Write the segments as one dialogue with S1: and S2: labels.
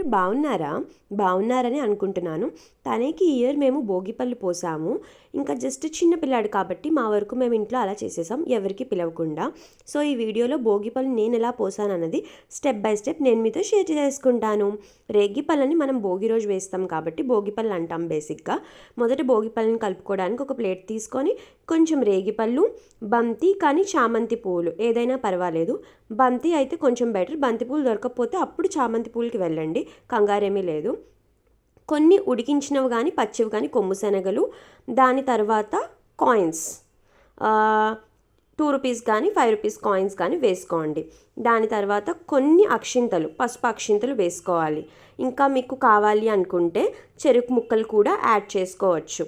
S1: అందరూ బాగున్నారని అనుకుంటున్నాను. తనకి ఈ ఇయర్ మేము భోగిపళ్ళు పోసాము. ఇంకా జస్ట్ చిన్న పిల్లాడు కాబట్టి మా వరకు మేము ఇంట్లో అలా చేసేసాం, ఎవరికి పిలవకుండా. సో ఈ వీడియోలో భోగిపళ్ళు నేను ఎలా పోసానన్నది స్టెప్ బై స్టెప్ నేను మీతో షేర్ చేసుకుంటాను. రేగిపళ్ళని మనం భోగి రోజు వేస్తాం కాబట్టి భోగిపళ్ళు అంటాం బేసిక్గా. మొదట భోగిపళ్ళని కలుపుకోవడానికి ఒక ప్లేట్ తీసుకొని కొంచెం రేగిపళ్ళు, బంతి కానీ చామంతి పువ్వులు ఏదైనా పర్వాలేదు. బంతి అయితే కొంచెం బెటర్, బంతి పూలు దొరకకపోతే అప్పుడు చామంతి పూలకి వెళ్ళండి, కంగారేమీ లేదు. కొన్ని ఉడికించినవి కానీ పచ్చివి కానీ కొమ్ము శనగలు, దాని తర్వాత కాయిన్స్ 2 రూపీస్ కానీ 5 రూపీస్ కాయిన్స్ కానీ వేసుకోండి. దాని తర్వాత కొన్ని అక్షింతలు, పసుపు అక్షింతలు వేసుకోవాలి. ఇంకా మీకు కావాలి అనుకుంటే చెరుకు ముక్కలు కూడా యాడ్ చేసుకోవచ్చు.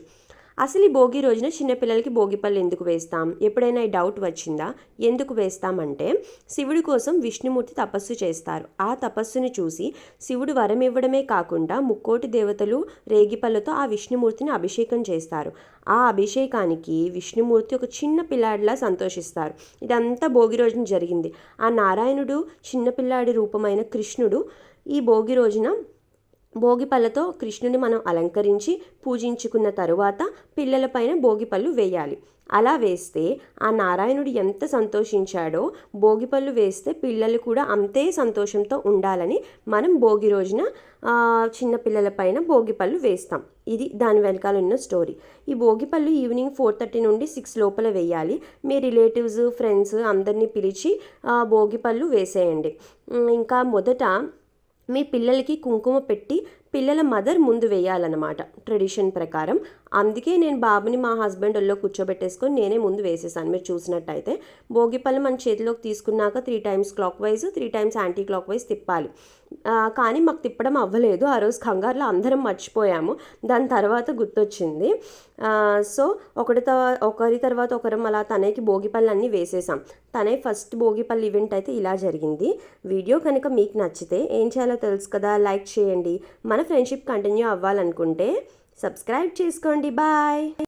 S1: అసలు ఈ భోగి రోజున చిన్నపిల్లలకి భోగిపళ్ళు ఎందుకు వేస్తాం? ఎప్పుడైనా ఈ డౌట్ వచ్చిందా? ఎందుకు వేస్తామంటే శివుడి కోసం విష్ణుమూర్తి తపస్సు చేస్తారు. ఆ తపస్సుని చూసి శివుడు వరం ఇవ్వడమే కాకుండా ముక్కోటి దేవతలు రేగిపళ్ళతో ఆ విష్ణుమూర్తిని అభిషేకం చేస్తారు. ఆ అభిషేకానికి విష్ణుమూర్తి ఒక చిన్న పిల్లాడిలా సంతోషిస్తారు. ఇదంతా భోగి రోజున జరిగింది. ఆ నారాయణుడు చిన్నపిల్లాడి రూపమైన కృష్ణుడు ఈ భోగి రోజున భోగిపళ్ళతో కృష్ణుని మనం అలంకరించి పూజించుకున్న తరువాత పిల్లలపైన భోగిపళ్ళు వేయాలి. అలా వేస్తే ఆ నారాయణుడు ఎంత సంతోషించాడో భోగిపళ్ళు వేస్తే పిల్లలు కూడా అంతే సంతోషంతో ఉండాలని మనం భోగి రోజున చిన్నపిల్లలపైన భోగిపళ్ళు వేస్తాం. ఇది దాని వెనకాల ఉన్న స్టోరీ. ఈ భోగిపళ్ళు ఈవినింగ్ 4:30 నుండి 6 లోపల వేయాలి. మీ రిలేటివ్స్, ఫ్రెండ్స్ అందరినీ పిలిచి భోగిపళ్ళు వేసేయండి. ఇంకా మొదట మీ పిల్లలకి కుంకుమ పెట్టి పిల్లల మదర్ ముందు వేయాలన్నమాట ట్రెడిషన్ ప్రకారం. అందుకే నేను బాబుని మా హస్బెండ్ ఒళ్ళో కూర్చోబెట్టేసుకొని నేనే ముందు వేసేసాను. మీరు చూసినట్టయితే భోగిపళ్ళు మన చేతిలోకి తీసుకున్నాక 3 times clock wise 3 times anti clock wise తిప్పాలి. కానీ మాకు తిప్పడం అవ్వలేదు. ఆ రోజు కంగారులో అందరం మర్చిపోయాము. దాని తర్వాత గుర్తొచ్చింది. సో ఒకరి తర్వాత ఒకరం అలా తనకి భోగిపళ్ళు అన్నీ వేసేసాం. తనే ఫస్ట్ భోగిపళ్ళు ఈవెంట్ అయితే ఇలా జరిగింది. వీడియో కనుక మీకు నచ్చితే ఏం చేయాలో తెలుసు కదా, లైక్ చేయండి. మన ఫ్రెండ్షిప్ కంటిన్యూ అవ్వాలనుకుంటే సబ్స్క్రైబ్ చేసుకోండి. బాయ్.